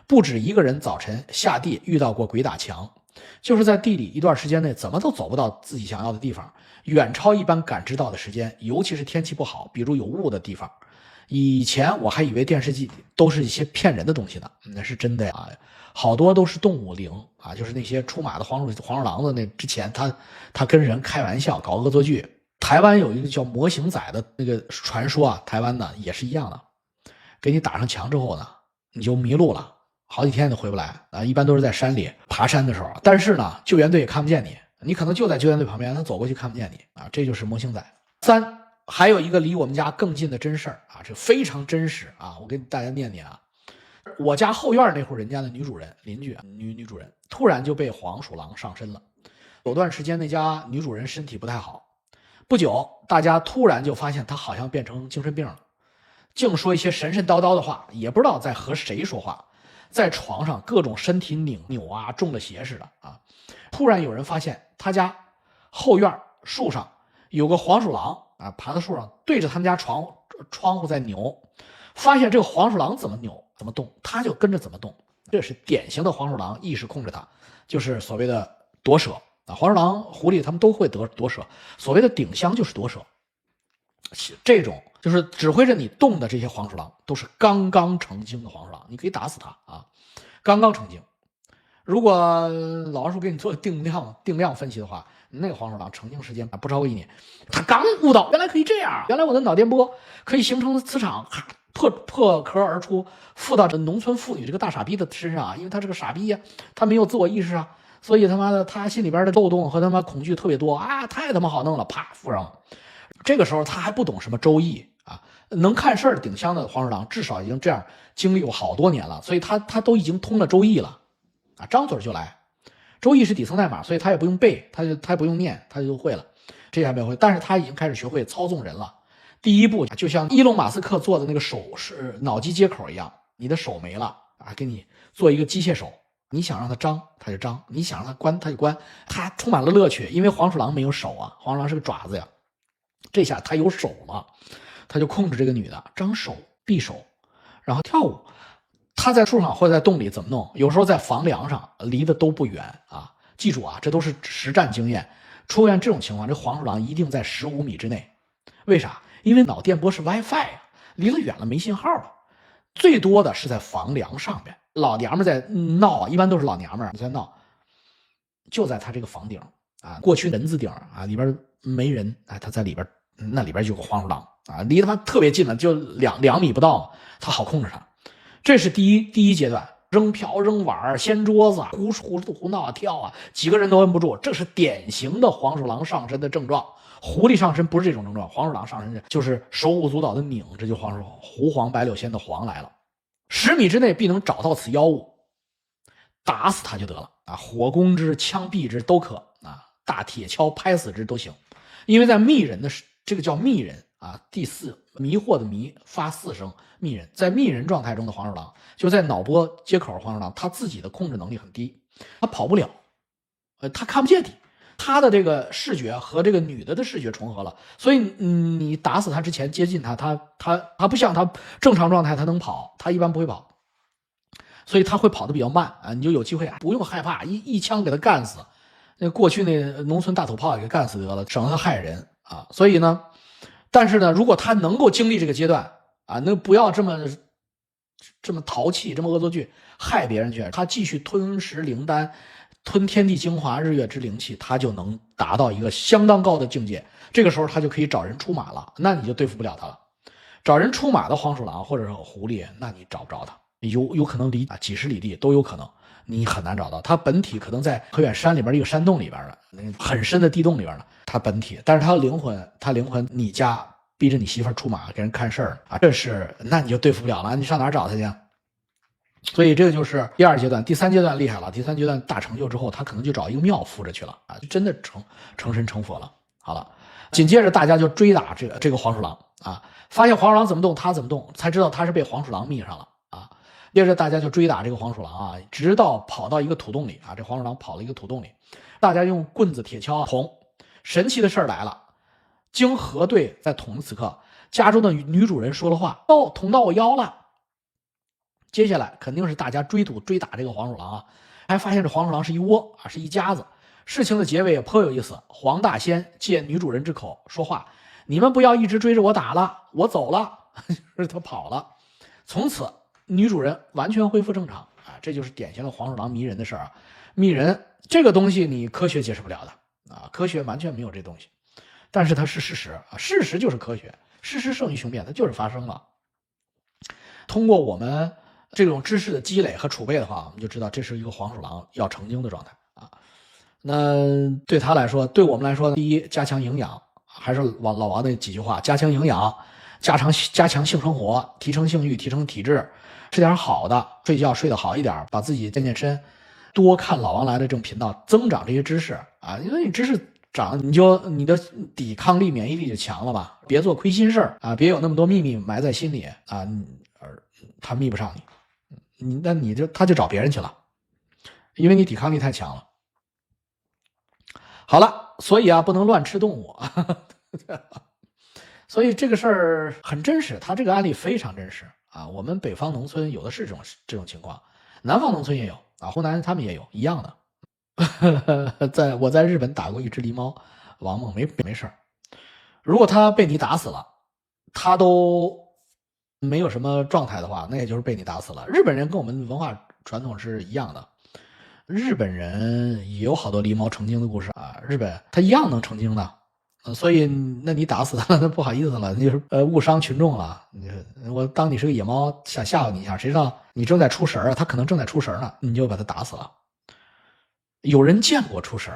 不止一个人早晨下地遇到过鬼打墙，就是在地里一段时间内怎么都走不到自己想要的地方，远超一般感知到的时间，尤其是天气不好，比如有雾的地方。以前我还以为电视剧都是一些骗人的东西呢，那是真的呀，好多都是动物灵啊，就是那些出马的黄鼠狼的那之前他跟人开玩笑搞恶作剧。台湾有一个叫模型仔的那个传说啊，台湾的也是一样的，给你打上墙之后呢，你就迷路了，好几天都回不来啊！一般都是在山里爬山的时候，但是呢，救援队也看不见你，你可能就在救援队旁边，他走过去看不见你啊，这就是模型仔。3，还有一个离我们家更近的真事儿啊，这非常真实啊，我给大家念念啊。我家后院那户人家的女主人邻居女主人突然就被黄鼠狼上身了，有段时间那家女主人身体不太好，不久大家突然就发现她好像变成精神病了，净说一些神神叨叨的话，也不知道在和谁说话，在床上各种身体扭啊，中了邪似的啊。突然有人发现他家后院树上有个黄鼠狼啊，爬在树上对着他们家窗户在扭，发现这个黄鼠狼怎么扭怎么动，他就跟着怎么动。这是典型的黄鼠狼意识控制他，就是所谓的夺舍啊。黄鼠狼、狐狸他们都会夺舍，所谓的顶香就是夺舍。这种就是指挥着你动的这些黄鼠狼都是刚刚成精的黄鼠狼，你可以打死它啊，刚刚成精。如果老王叔给你做定量分析的话，那个黄鼠狼成精时间不超过1年，他刚悟到原来可以这样，原来我的脑电波可以形成磁场，破壳而出，附到这农村妇女这个大傻逼的身上啊，因为他是个傻逼呀，他没有自我意识啊，所以他妈的他心里边的漏洞和他妈恐惧特别多啊，太他妈好弄了，啪附上了。这个时候他还不懂什么周易啊，能看事儿顶香的黄鼠狼至少已经这样经历过好多年了，所以他都已经通了周易了啊，张嘴就来。周易是底层代码，所以他也不用背，他也不用念，他就会了。这还没有会，但是他已经开始学会操纵人了。第一步就像伊隆马斯克做的那个手是脑机接口一样，你的手没了啊，给你做一个机械手，你想让它张它就张，你想让它关它就关，它充满了乐趣，因为黄鼠狼没有手啊，黄鼠狼是个爪子呀。这下他有手了，他就控制这个女的张手闭手，然后跳舞。他在树上或者在洞里怎么弄？有时候在房梁上，离得都不远啊。记住啊，这都是实战经验。出现这种情况，这黄鼠狼一定在15米之内。为啥？因为脑电波是 WiFi 啊，离得远了没信号了。最多的是在房梁上边，老娘们在闹，一般都是老娘们在闹，就在他这个房顶啊，过去人字顶啊，里边没人啊，他在里边，那里边就有个黄鼠狼啊，离他妈特别近了，就两米不到，他好控制他。这是第一阶段，扔瓢扔碗掀桌子胡闹跳啊，几个人都摁不住，这是典型的黄鼠狼上身的症状。狐狸上身不是这种症状，黄鼠狼上身就是手舞足蹈的拧，这就黄鼠狐黄白柳仙的黄来了。10米之内必能找到此妖物，打死他就得了啊！火攻之、枪毙之都可啊，大铁锹拍死之都行。因为在密人的这个叫密人啊，第4迷惑的迷发4声，密人在密人状态中的黄鼠狼，就在脑波接口黄鼠狼，他自己的控制能力很低，他跑不了，他看不见你，他的这个视觉和这个女的视觉重合了，所以你打死他之前接近他，他不像他正常状态，他能跑，他一般不会跑，所以他会跑得比较慢啊，你就有机会不用害怕，一枪给他干死。那过去那农村大土炮也给干死得了，省得他害人啊。所以呢，但是呢，如果他能够经历这个阶段啊，那不要这么淘气，这么恶作剧害别人去，他继续吞食灵丹，吞天地精华、日月之灵气，他就能达到一个相当高的境界。这个时候他就可以找人出马了，那你就对付不了他了。找人出马的黄鼠狼或者是狐狸，那你找不着他，有可能离几十里地都有可能。你很难找到它本体，可能在很远山里边一个山洞里边的，很深的地洞里边的它本体，但是它灵魂你家逼着你媳妇出马给人看事儿啊，这是那你就对付不了了，你上哪儿找他去？所以这个就是第2阶段。第3阶段厉害了，第3阶段大成就之后，他可能就找一个庙附着去了啊，就真的成神成佛了。好了，紧接着大家就追打这个黄鼠狼啊，发现黄鼠狼怎么动他怎么动，才知道他是被黄鼠狼迷上了啊。接着大家就追打这个黄鼠狼啊，直到跑到一个土洞里啊，这黄鼠狼跑了一个土洞里，大家用棍子、铁锹捅。神奇的事儿来了，经核对，在捅的此刻，家中的女主人说了话：“哦，捅到我腰了。”接下来肯定是大家追打这个黄鼠狼啊，还发现这黄鼠狼是一窝啊，是一家子。事情的结尾也颇有意思，黄大仙借女主人之口说话：“你们不要一直追着我打了，我走了。”就是他跑了。从此女主人完全恢复正常啊，这就是典型的黄鼠狼迷人的事儿啊。迷人这个东西你科学解释不了的啊，科学完全没有这东西，但是它是事实啊，事实就是科学，事实胜于雄辩，它就是发生了。通过我们这种知识的积累和储备的话，我们就知道这是一个黄鼠狼要成精的状态啊。那对他来说，对我们来说，第一，加强营养，还是老王那几句话：加强营养，加强性生活，提升性欲，提升体质，吃点好的，睡觉睡得好一点，把自己健身，多看老王来的这种频道，增长这些知识啊，因为你知识长，你的抵抗力、免疫力就强了吧？别做亏心事儿啊，别有那么多秘密埋在心里啊，他密不上你，他就找别人去了，因为你抵抗力太强了。好了，所以啊，不能乱吃动物啊。所以这个事儿很真实，他这个案例非常真实啊。我们北方农村有的是这种情况，南方农村也有啊，湖南他们也有一样的。我在日本打过一只狸猫，王猛没事儿。如果他被你打死了，他都没有什么状态的话，那也就是被你打死了。日本人跟我们文化传统是一样的，日本人也有好多狸猫成精的故事啊，日本他一样能成精的。所以那你打死他了，那不好意思了，你就是误伤群众了。我当你是个野猫，想吓唬你一下，谁知道你正在出神啊，他可能正在出神呢，你就把他打死了。有人见过出神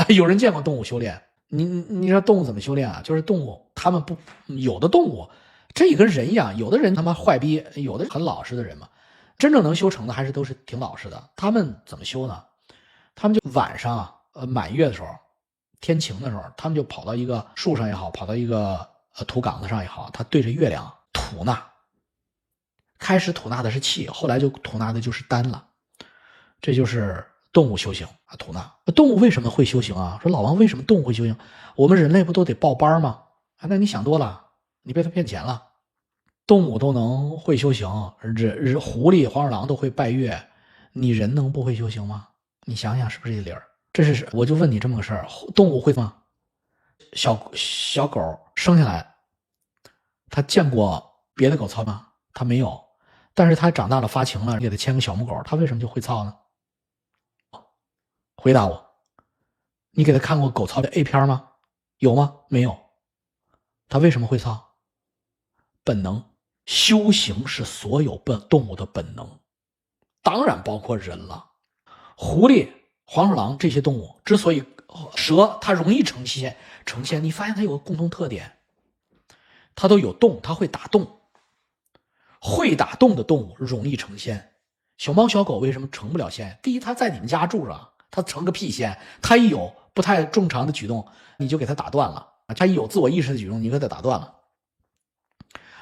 有人见过动物修炼。你说动物怎么修炼啊？就是动物他们不，有的动物这也跟人一样，有的人他妈坏逼，有的很老实的人嘛，真正能修成的还是都是挺老实的。他们怎么修呢？他们就晚上啊，满月的时候，天晴的时候，他们就跑到一个树上也好，跑到一个土岗子上也好，他对着月亮吐纳。开始吐纳的是气，后来就吐纳的就是丹了。这就是动物修行啊，吐纳。动物为什么会修行啊？说老王为什么动物会修行？我们人类不都得报班吗？啊，那你想多了，你被他骗钱了。动物都能会修行，狐狸、黄鼠狼都会拜月，你人能不会修行吗？你想想是不是这理儿？我就问你这么个事儿，动物会吗？小狗生下来，它见过别的狗操吗？它没有，但是它长大了发情了，你给它牵个小母狗，它为什么就会操呢？回答我，你给它看过狗操的 A 片吗？有吗？没有。它为什么会操？本能。修行是所有动物的本能，当然包括人了。狐狸、黄鼠狼这些动物之所以蛇它容易成仙，你发现它有个共同特点，它都有洞，它会打洞。会打洞的动物容易成仙。小猫小狗为什么成不了仙？第一，它在你们家住着，它成个屁仙。它一有不太正常的举动，你就给它打断了。它一有自我意识的举动，你给它打断了。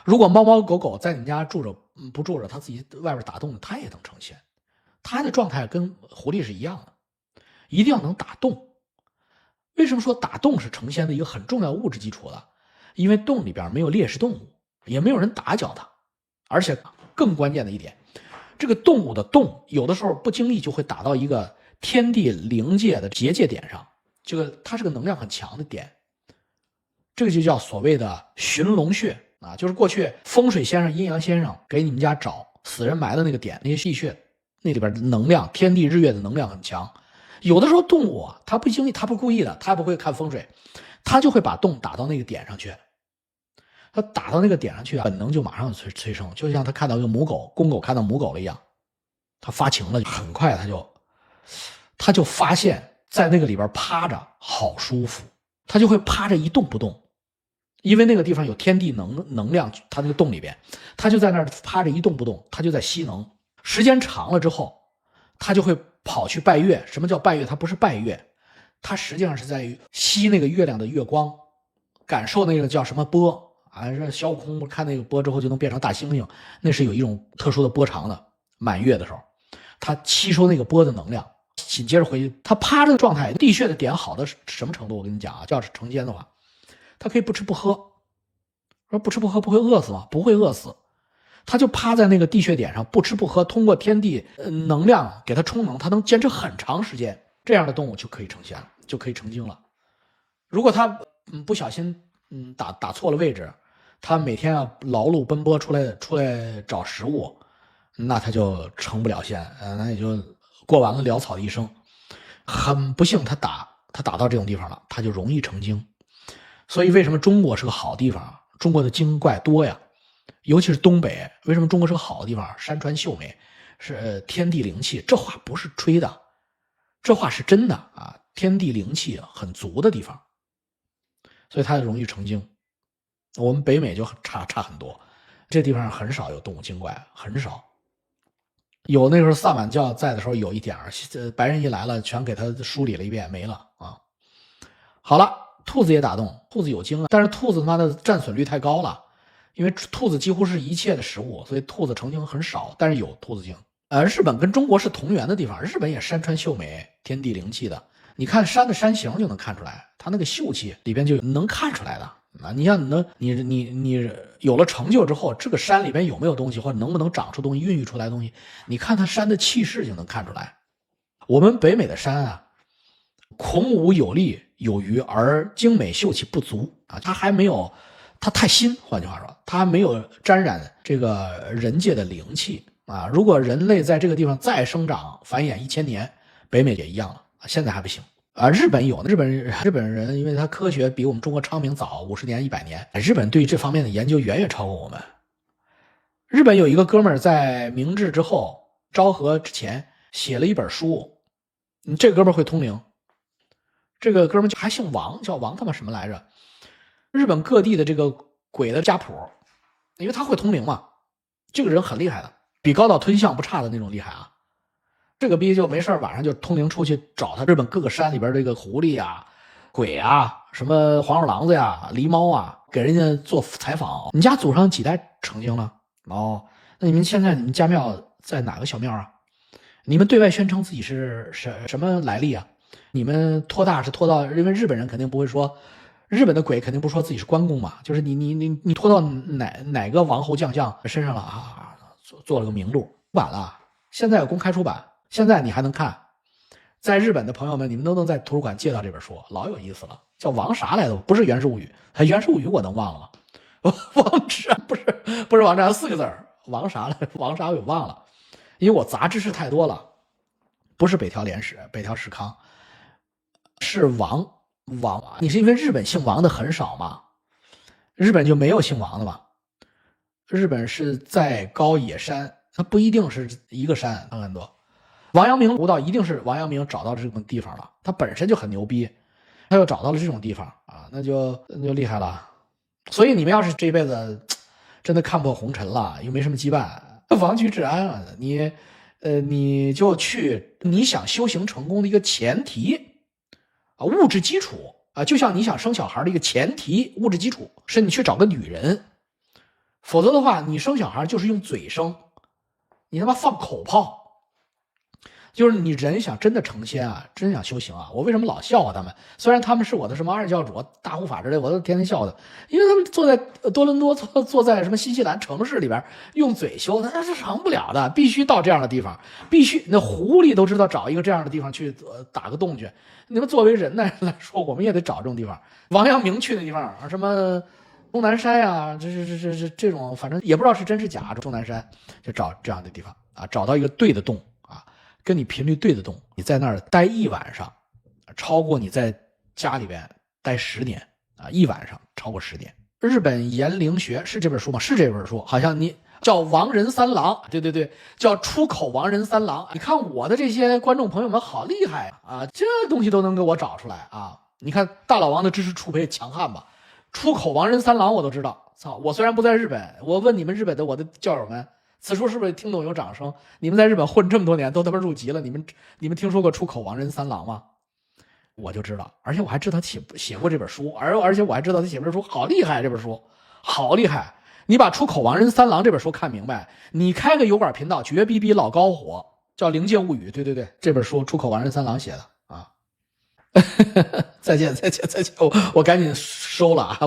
如果猫猫狗狗在你们家住着不住着，它自己外边打洞，它也能成仙。它的状态跟狐狸是一样的，一定要能打洞。为什么说打洞是成仙的一个很重要物质基础呢？因为洞里边没有猎食动物，也没有人打搅它，而且更关键的一点，这个动物的洞有的时候不经意就会打到一个天地灵界的结界点上，它是个能量很强的点，这个就叫所谓的寻龙穴啊，就是过去风水先生、阴阳先生给你们家找死人埋的那个点，那些地穴，那里边的能量，天地日月的能量很强。有的时候动物啊，它不经意，它不故意的，它不会看风水，它就会把洞打到那个点上去。它打到那个点上去啊，本能就马上催生，就像它看到一个母狗，公狗看到母狗了一样，它发情了，很快它就发现在那个里边趴着好舒服，它就会趴着一动不动，因为那个地方有天地能量，它那个洞里边，它就在那儿趴着一动不动，它就在吸能。时间长了之后，它就会跑去拜月。什么叫拜月？它不是拜月，它实际上是在吸那个月亮的月光，感受那个叫什么波啊？小悟空看那个波之后就能变成大猩猩，那是有一种特殊的波长的。满月的时候，它吸收那个波的能量，紧接着回去，它趴着的状态，地穴的点好的什么程度？我跟你讲啊，要是成仙的话，它可以不吃不喝。说不吃不喝不会饿死吗？不会饿死。他就趴在那个地穴点上，不吃不喝，通过天地能量给他充能，他能坚持很长时间。这样的动物就可以成仙了，就可以成精了。如果他不小心打错了位置，他每天劳碌奔波出来找食物，那他就成不了仙，那也就过完了潦草的一生。很不幸，他打到这种地方了，他就容易成精。所以为什么中国是个好地方？中国的精怪多呀，尤其是东北。为什么中国是个好的地方？山川秀美，是天地灵气。这话不是吹的，这话是真的啊！天地灵气很足的地方，所以它容易成精。我们北美就差很多，这地方很少有动物精怪，很少。有那时候萨满教在的时候有一点，白人一来了，全给他梳理了一遍，没了啊。好了，兔子也打洞，兔子有精啊，但是兔子他妈的战损率太高了，因为兔子几乎是一切的食物，所以兔子成精很少，但是有兔子精。日本跟中国是同源的地方，日本也山川秀美，天地灵气的。你看山的山形就能看出来，它那个秀气里边就能看出来的。你像你有了成就之后，这个山里边有没有东西，或者能不能长出东西，孕育出来的东西，你看它山的气势就能看出来。我们北美的山啊，孔武有力有余，而精美秀气不足啊，它太新，换句话说，它还没有沾染这个人界的灵气啊。如果人类在这个地方再生长繁衍1000年，北美也一样了，现在还不行。日本有日本人，因为他科学比我们中国昌明早50年100年，日本对这方面的研究远远超过我们。日本有一个哥们儿在明治之后昭和之前写了一本书，这个哥们儿会通灵，这个哥们儿还姓王，叫王他妈什么来着？日本各地的这个鬼的家谱，因为他会通灵嘛，这个人很厉害的，比高岛吞象不差的那种厉害啊。这个逼就没事晚上就通灵出去找他日本各个山里边这个狐狸啊、鬼啊、什么黄鼠狼子呀、狸猫啊，给人家做采访。你家祖上几代成精了？哦，那你们现在你们家庙在哪个小庙啊？你们对外宣称自己是什么来历啊？你们托大是托到，因为日本人肯定不会说，日本的鬼肯定不说自己是关公嘛，就是你托到哪个王侯将相身上了啊？做了个名录，出版了，现在有公开出版。现在你还能看，在日本的朋友们，你们都能在图书馆借到这本书，老有意思了。叫王啥来的？不是袁氏物语，袁氏物语我能忘了吗？王志不是王志4个字王啥来？王啥我给忘了，因为我杂知识太多了。不是北条连史、北条氏康，是王。你是因为日本姓王的很少吗？日本就没有姓王的吗？日本是在高野山，它不一定是一个山，很多。王阳明悟道一定是王阳明找到这种地方了，他本身就很牛逼，他又找到了这种地方啊，那就厉害了。所以你们要是这辈子真的看破红尘了，又没什么羁绊，王居治安啊，你就去你想修行成功的一个前提啊，物质基础啊，就像你想生小孩的一个前提，物质基础是你去找个女人，否则的话，你生小孩就是用嘴生，你他妈放口炮。就是你人想真的成仙啊，真想修行啊，我为什么老笑话他们？虽然他们是我的什么二教主、大护法之类，我都天天笑的，因为他们坐在多伦多，坐在什么新西兰城市里边用嘴修，那是成不了的，必须到这样的地方，必须那狐狸都知道找一个这样的地方去打个洞去。你们作为人呢来说，我们也得找这种地方。王阳明去的地方，什么终南山呀，这种，反正也不知道是真是假。终南山就找这样的地方啊，找到一个对的洞。跟你频率对得动，你在那儿待1晚上，超过你在家里边待10年啊！1晚上超过10年。日本言灵学是这本书吗？是这本书，好像你叫亡人三郎，对，叫出口亡人三郎。你看我的这些观众朋友们好厉害啊，这东西都能给我找出来啊！你看大老王的知识储备强悍吧？出口亡人三郎我都知道。操，我虽然不在日本，我问你们日本的我的教友们。此处是不是听懂有掌声？你们在日本混这么多年，都他妈入籍了，你们听说过出口亡人三郎吗？我就知道，而且我还知道他写过这本书，而且我还知道他写这本书好厉害，这本书好厉害。你把出口亡人三郎这本书看明白，你开个油管频道，绝逼比老高火，叫灵界物语。对，这本书出口亡人三郎写的啊。再见，我赶紧收了啊，